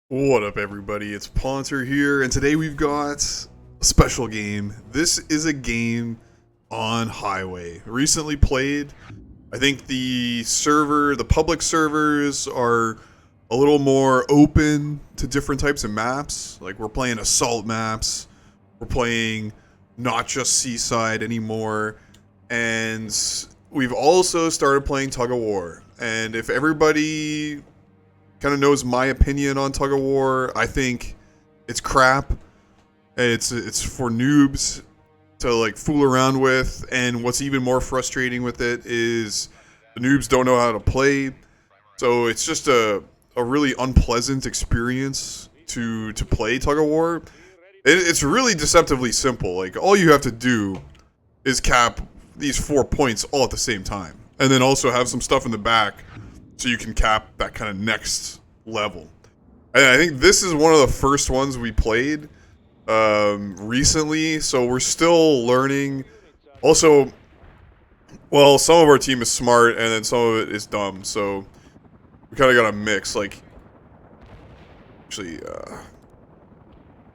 What up, everybody? It's Ponter here, and today we've got a special game. This is a game on Highway. Recently played. I think the public servers are a little more open to different types of maps. Like, we're playing assault maps, we're playing not just Seaside anymore, and we've also started playing Tug of War. And if everybody kind of knows my opinion on Tug of War, I think it's crap. It's for noobs to like fool around with, and what's even more frustrating with it is the noobs don't know how to play. So it's just a really unpleasant experience to play Tug of War. It's really deceptively simple. Like, all you have to do is cap these 4 points all at the same time, and then also have some stuff in the back so you can cap that kind of next level. And I think this is one of the first ones we played recently, so we're still learning. Also, well, some of our team is smart and then some of it is dumb, so we kind of got a mix. Like, actually,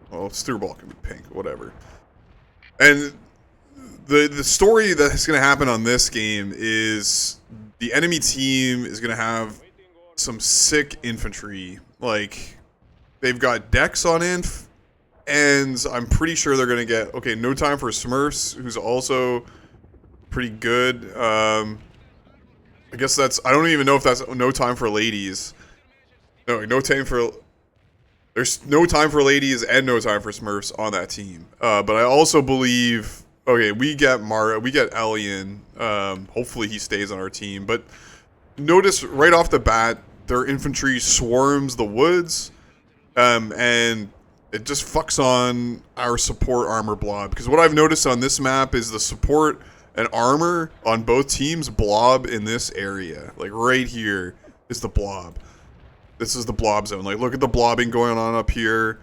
well, Steerball can be pink, whatever. And the story that's going to happen on this game is the enemy team is going to have some sick infantry. Like, they've got decks on inf, and I'm pretty sure they're going to get, okay, No Time for Smurfs, who's also pretty good. I guess that's, I don't even know if that's No Time for Ladies. No, there's No Time for Ladies and No Time for Smurfs on that team. But I also believe, okay, we get Elian. Hopefully he stays on our team. But notice right off the bat, their infantry swarms the woods, and it just fucks on our support armor blob. Because what I've noticed on this map is the support and armor on both teams blob in this area. Like, right here is the blob. This is the blob zone. Like, look at the blobbing going on up here.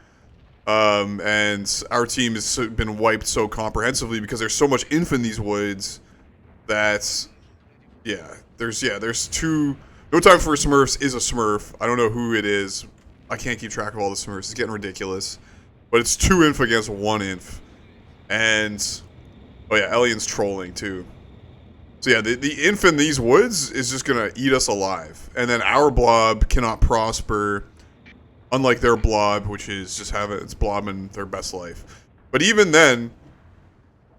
And our team has been wiped so comprehensively because there's so much inf in these woods that, there's two. No Time for Smurfs is a Smurf. I don't know who it is. I can't keep track of all the Smurfs. It's getting ridiculous. But it's 2 inf against 1 inf. And, oh yeah, Elian's trolling too. So yeah, the inf in these woods is just going to eat us alive. And then our blob cannot prosper, unlike their blob, which is just having its blob in their best life. But even then,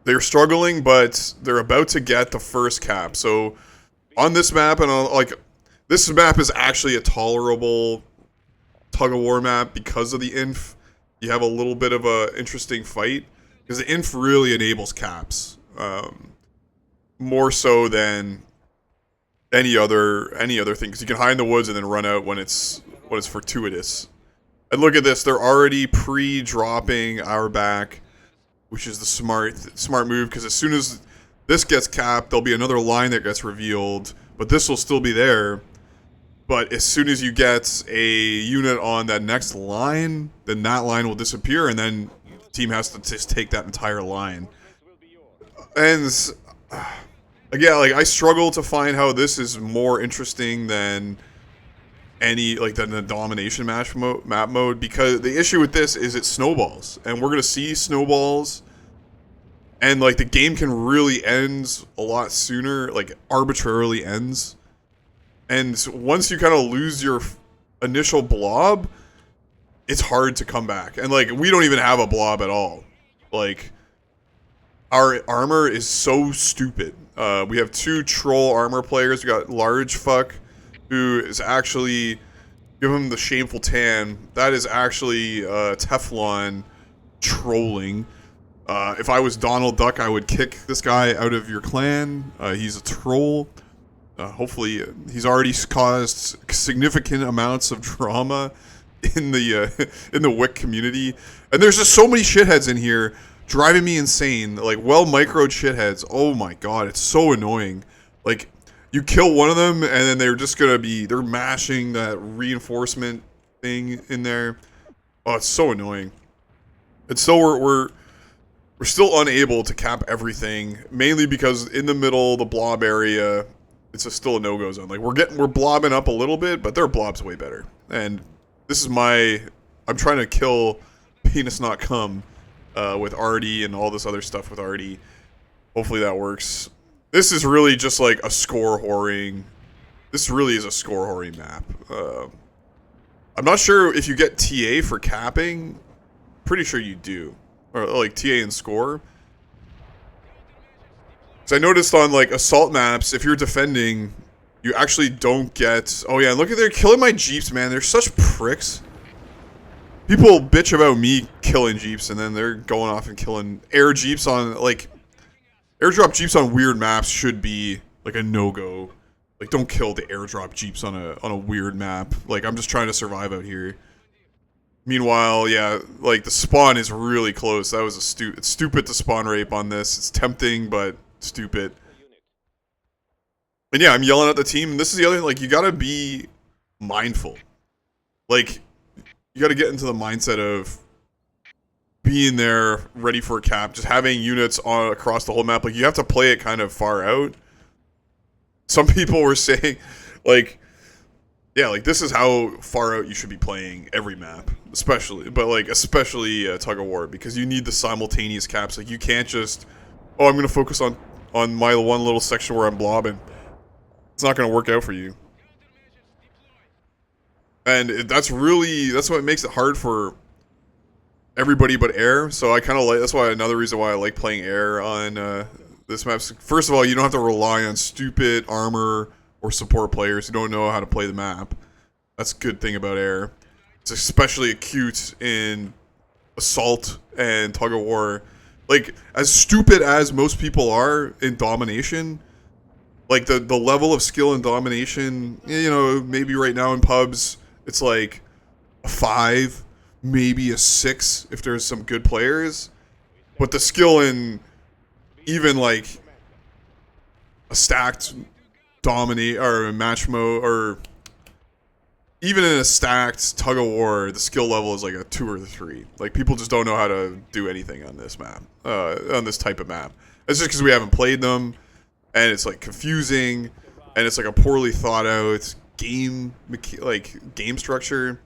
they're struggling, but they're about to get the first cap. So on this map, and like, this map is actually a tolerable Tug of War map because of the inf. You have a little bit of a interesting fight because the inf really enables caps, more so than any other thing. Because you can hide in the woods and then run out when it's fortuitous. And look at this; they're already pre-dropping our back, which is the smart move. Because as soon as this gets capped, there'll be another line that gets revealed, but this will still be there. But as soon as you get a unit on that next line, then that line will disappear, and then the team has to just take that entire line. And again, like, I struggle to find how this is more interesting than the domination map mode, because the issue with this is it snowballs, and we're gonna see snowballs, and like the game can really end a lot sooner, like arbitrarily ends. And once you kind of lose your initial blob, it's hard to come back. And like, we don't even have a blob at all. Like, our armor is so stupid. We have 2 troll armor players. We got Large Fuck, who is actually, give him the shameful tan. That is actually Teflon trolling. If I was Donald Duck, I would kick this guy out of your clan. He's a troll. Hopefully, he's already caused significant amounts of drama in the Wick community, and there's just so many shitheads in here driving me insane. Like, well-microed shitheads. Oh my god, it's so annoying. Like, you kill one of them, and then they're just gonna they're mashing that reinforcement thing in there. Oh, it's so annoying. And so we're still unable to cap everything, mainly because in the middle, the blob area, it's still a no-go zone. Like, we're blobbing up a little bit, but their blob's way better. And this is my I'm trying to kill Penis Not Come with Artie and all this other stuff with Artie. Hopefully that works. This is really just like a score whoring. This really is a score whoring map. I'm not sure if you get TA for capping. Pretty sure you do. Or like TA and score. Because I noticed on like assault maps, if you're defending, you actually don't get... Oh yeah, and look at they're killing my Jeeps, man. They're such pricks. People bitch about me killing Jeeps, and then they're going off and killing air Jeeps on, like... Airdrop Jeeps on weird maps should be, like, a no-go. Like, don't kill the airdrop Jeeps on a weird map. Like, I'm just trying to survive out here. Meanwhile, yeah, like, the spawn is really close. That was a it's stupid to spawn rape on this. It's tempting, but stupid. And yeah, I'm yelling at the team. This is the other thing, like, you gotta be mindful. Like, you gotta get into the mindset of being there, ready for a cap, just having units on across the whole map. Like, you have to play it kind of far out. Some people were saying, like, yeah, like, this is how far out you should be playing every map. Especially Tug of War, because you need the simultaneous caps. Like, you can't just, oh, I'm gonna focus on my one little section where I'm blobbing. It's not gonna work out for you. And that's what makes it hard for everybody but air. So I kind of like, that's why another reason why I like playing air on this map. First of all, you don't have to rely on stupid armor or support players who don't know how to play the map. That's a good thing about air. It's especially acute in assault and tug of war. Like, as stupid as most people are in domination, like the level of skill in domination, you know, maybe right now in pubs it's like a 5, maybe a 6 if there's some good players. But the skill in even like a stacked dominate or match mode, or even in a stacked tug of war, the skill level is like a 2 or 3. Like, people just don't know how to do anything on this map, on this type of map. It's just because we haven't played them, and it's like confusing, and it's like a poorly thought out game structure.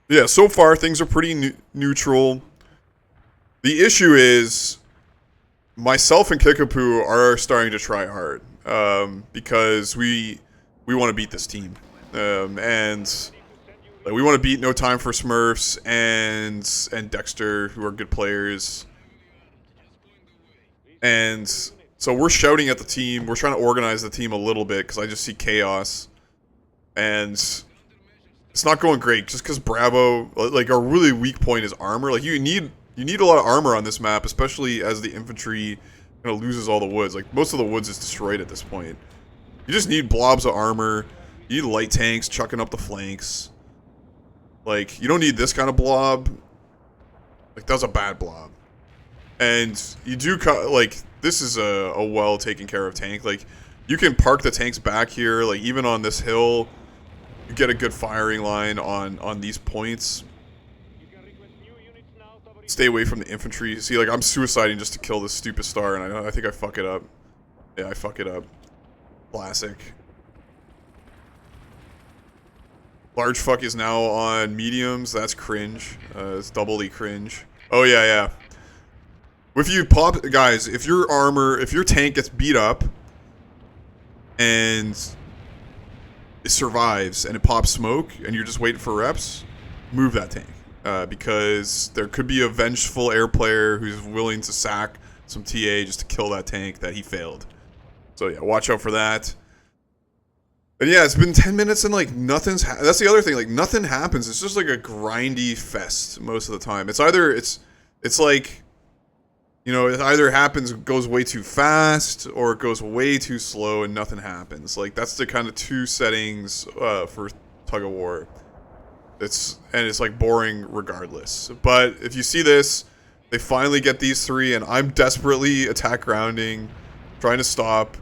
Yeah, so far things are pretty neutral. The issue is myself and Kickapoo are starting to try hard, because we want to beat this team, and like, we want to beat No Time for Smurfs and Dexter, who are good players. And so we're shouting at the team. We're trying to organize the team a little bit, because I just see chaos, and it's not going great. Just because Bravo, like, our really weak point is armor. Like, you need a lot of armor on this map, especially as the infantry kind of loses all the woods. Like, most of the woods is destroyed at this point. You just need blobs of armor. You need light tanks chucking up the flanks. Like, you don't need this kind of blob. Like, that was a bad blob. And you do, like, this is a well taken care of tank. Like, you can park the tanks back here. Like, even on this hill, you get a good firing line on these points. Stay away from the infantry. See, like, I'm suiciding just to kill this stupid star, and I think I fuck it up. Yeah, I fuck it up. Classic. Large fuck is now on mediums. That's cringe. It's doubly cringe. Oh, yeah. If you pop... Guys, if your tank gets beat up and it survives and it pops smoke and you're just waiting for reps, move that tank. Because there could be a vengeful air player who's willing to sack some TA just to kill that tank that he failed. So yeah, watch out for that. And yeah, it's been 10 minutes and like nothing's that's the other thing, like nothing happens. It's just like a grindy fest most of the time. It's either it's like, you know, it either goes way too fast, or it goes way too slow and nothing happens. Like, that's the kind of two settings for Tug of War. It's like boring regardless. But if you see this, they finally get these 3, and I'm desperately attack grounding, trying to stop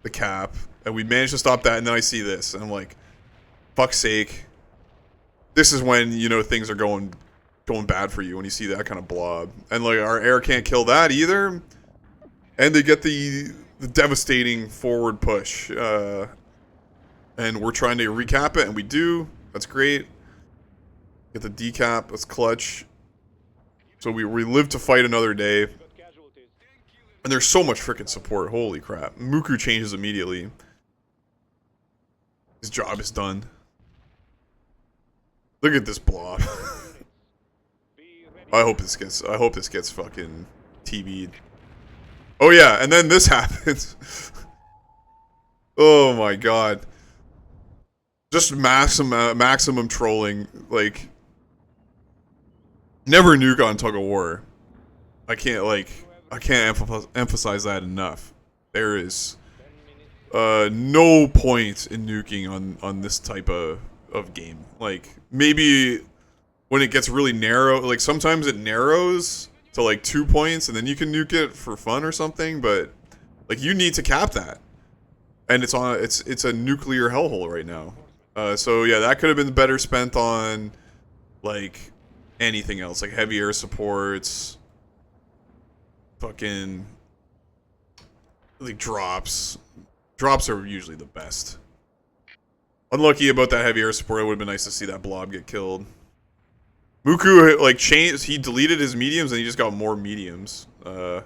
the cap, and we managed to stop that. And then I see this, and I'm like, fuck's sake. This is when, you know, things are going bad for you, when you see that kind of blob. And like, our air can't kill that either, and they get the devastating forward push, and we're trying to recap it, and we do. That's great. Get the decap. That's clutch. So we live to fight another day. And there's so much freaking support. Holy crap. Muku changes immediately. His job is done. Look at this blob. I hope this gets fucking TV'd. Oh yeah, and then this happens. Oh my god. Just maximum trolling. Like, never nuke on Tug of War. I can't emphasize that enough. There is no point in nuking on this type of game. Like, maybe when it gets really narrow, like sometimes it narrows to like 2 points and then you can nuke it for fun or something, but like you need to cap that. And it's a nuclear hellhole right now. So yeah, that could have been better spent on like anything else, like heavy air supports, fucking like drops. Drops are usually the best. Unlucky about that heavy air support. It would have been nice to see that blob get killed. Muku like changed. He deleted his mediums and he just got more mediums. Yeah,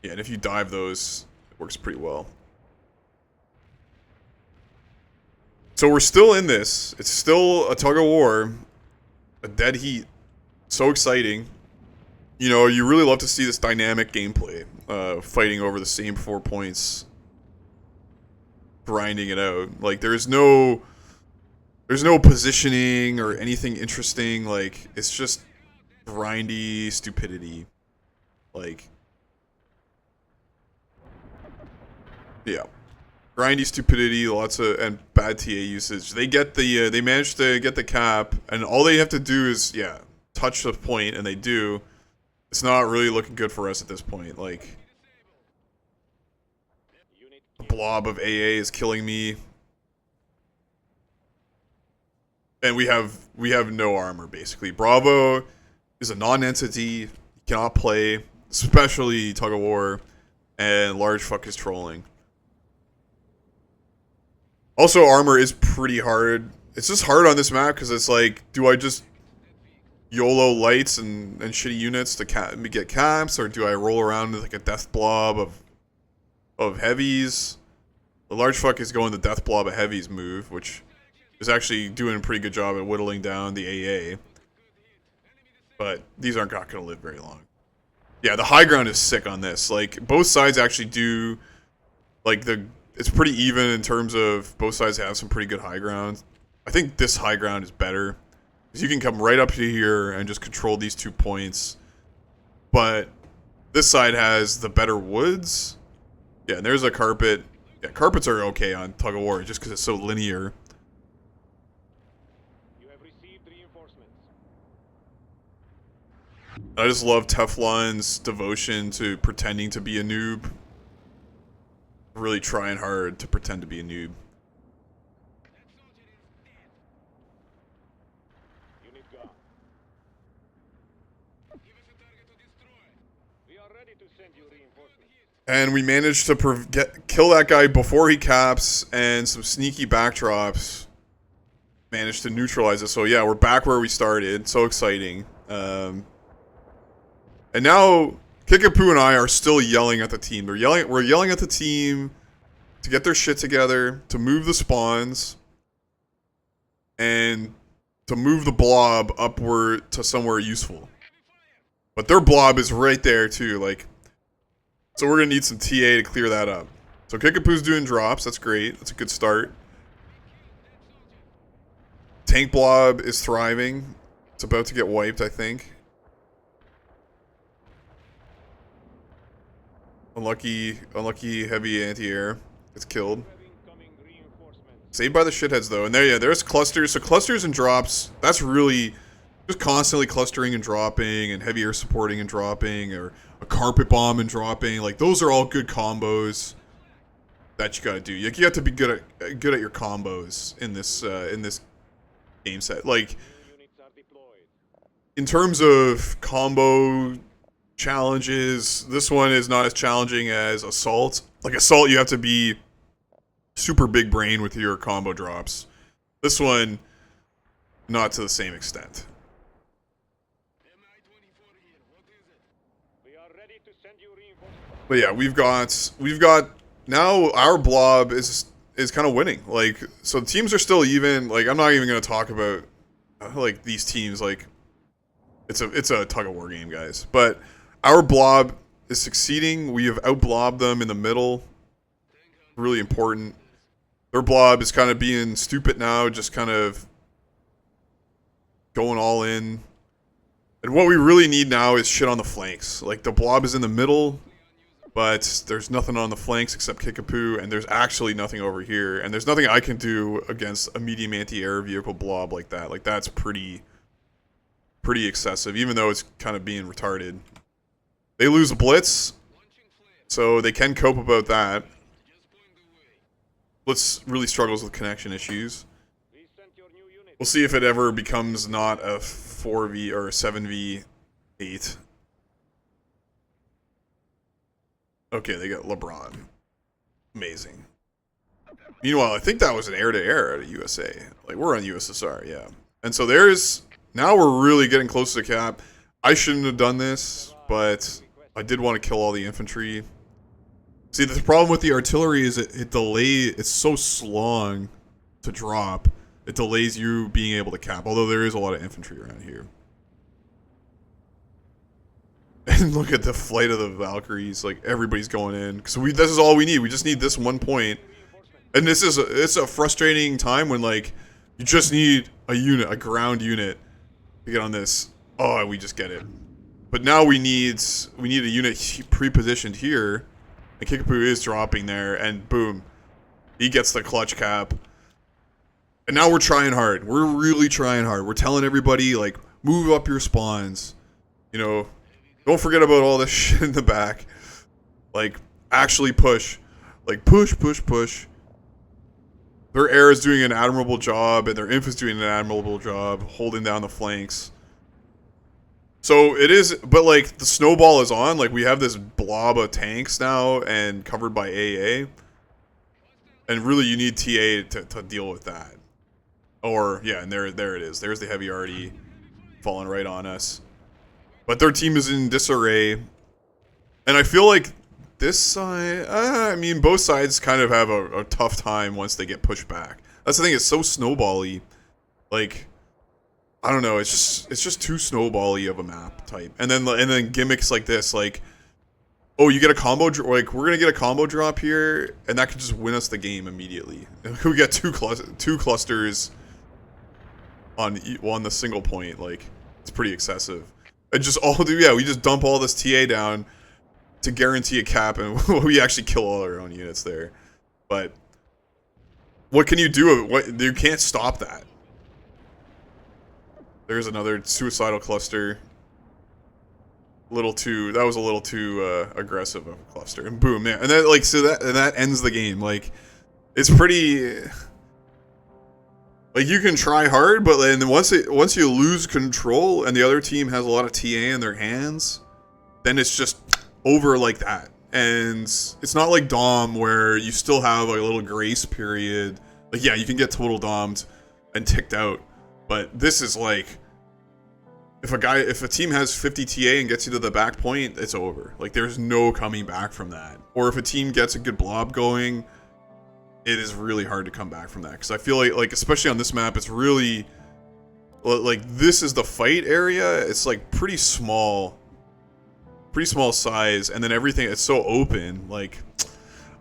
and if you dive those, it works pretty well. So we're still in this. It's still a tug of war, a dead heat. So exciting. You know, you really love to see this dynamic gameplay, fighting over the same 4 points, grinding it out. Like there's no positioning or anything interesting. Like it's just grindy stupidity. Like, yeah. Grindy stupidity, and bad TA usage. They get the they managed to get the cap, and all they have to do is touch the point, and they do. It's not really looking good for us at this point. Like, the blob of AA is killing me, and we have no armor basically. Bravo is a non-entity. He cannot play, especially Tug of War, and Large Fuck is trolling. Also, armor is pretty hard. It's just hard on this map because it's like, do I just YOLO lights and shitty units to get caps, or do I roll around with like a death blob of heavies? The Large Fuck is going the death blob of heavies move, which is actually doing a pretty good job at whittling down the AA. But these aren't not going to live very long. Yeah, the high ground is sick on this. Like, both sides actually do, like, it's pretty even in terms of both sides have some pretty good high ground. I think this high ground is better, because you can come right up to here and just control these 2 points. But this side has the better woods. Yeah, and there's a carpet. Yeah, carpets are okay on Tug of War just because it's so linear. You have received reinforcements. I just love Teflon's devotion to pretending to be a noob. Really trying hard to pretend to be a noob. Unit gone. Give us a target to destroy. We are ready to send you reinforcements. And we managed to kill that guy before he caps, and some sneaky backdrops managed to neutralize it. So yeah, we're back where we started. So exciting. And now Kickapoo and I are still yelling at the team. We're yelling at the team to get their shit together, to move the spawns, and to move the blob upward to somewhere useful. But their blob is right there too, like, so we're gonna need some TA to clear that up. So Kickapoo's doing drops, that's great, that's a good start. Tank blob is thriving. It's about to get wiped, I think. Unlucky heavy anti-air gets killed. Saved by the shitheads though, and there's clusters. So clusters and drops, that's really just constantly clustering and dropping, and heavy air supporting and dropping, or a carpet bomb and dropping. Like, those are all good combos that you gotta do. You have to be good at your combos in this game set. Like, in terms of combo challenges, this one is not as challenging as Assault. Like, Assault, you have to be super big brain with your combo drops. This one, not to the same extent. We are ready to send you reinforcements. But yeah, we've got now our blob is kind of winning. Like, so the teams are still even. Like, I'm not even gonna talk about like these teams. Like, it's a tug of war game, guys. But our blob is succeeding. We have outblobbed them in the middle. Really important. Their blob is kind of being stupid now, just kind of going all in. And what we really need now is shit on the flanks. Like, the blob is in the middle, but there's nothing on the flanks except Kickapoo, and there's actually nothing over here. And there's nothing I can do against a medium anti-air vehicle blob like that. Like, that's pretty excessive, even though it's kind of being retarded. They lose a blitz, so they can cope about that. Blitz really struggles with connection issues. We sent your new unit. We'll see if it ever becomes not a 4v or a 7v8. Okay, they got LeBron. Amazing. Meanwhile, I think that was an air-to-air out of USA. Like, we're on USSR, yeah. And so there's... Now we're really getting close to the cap. I shouldn't have done this, but I did want to kill all the infantry. See, the problem with the artillery is it's so long to drop. It delays you being able to cap, although there is a lot of infantry around here. And look at the flight of the Valkyries, like everybody's going in. Because this is all we need. We just need this one point. And it's a frustrating time when like you just need a unit, a ground unit to get on this. Oh, and we just get it. But now we need a unit pre-positioned here. And Kickapoo is dropping there, and boom, he gets the clutch cap. And now we're trying hard. We're really trying hard. We're telling everybody, like, move up your spawns. You know, don't forget about all this shit in the back. Like, actually push. Like, push, push, push. Their air is doing an admirable job, and their inf is doing an admirable job holding down the flanks. So it is, but like the snowball is on. Like we have this blob of tanks now and covered by AA. And really you need TA to deal with that. Or, yeah, and there it is. There's the heavy already falling right on us. But their team is in disarray. And I feel like this side, I mean, both sides kind of have a tough time once they get pushed back. That's the thing, it's so snowbally. Like, I don't know, it's just too snowbally of a map type. And then gimmicks like this, like, oh, you get a combo, like, we're gonna get a combo drop here, and that could just win us the game immediately. We got two clusters on the single point, like, it's pretty excessive. And just we just dump all this TA down to guarantee a cap, and we actually kill all our own units there. But what can you do? You can't stop that. There's another suicidal cluster. That was a little too aggressive of a cluster, and boom, yeah, and then like that ends the game. Like, it's pretty. Like, you can try hard, but then once you lose control and the other team has a lot of TA in their hands, then it's just over like that. And it's not like Dom where you still have like a little grace period. Like, yeah, you can get total domed and ticked out, but this is like, if a team has 50 TA and gets you to the back point, it's over. Like, there's no coming back from that. Or if a team gets a good blob going, it is really hard to come back from that. Because I feel like especially on this map, it's really, like, this is the fight area. It's like pretty small size, and then everything, it's so open. Like,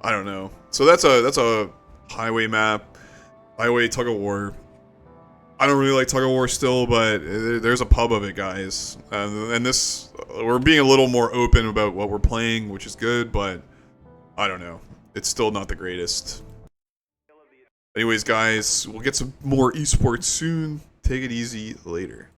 I don't know. So that's a highway map, highway tug of war. I don't really like tug of war still, but there's a pub of it, guys. And this, we're being a little more open about what we're playing, which is good, but I don't know. It's still not the greatest. Anyways, guys, we'll get some more esports soon. Take it easy later.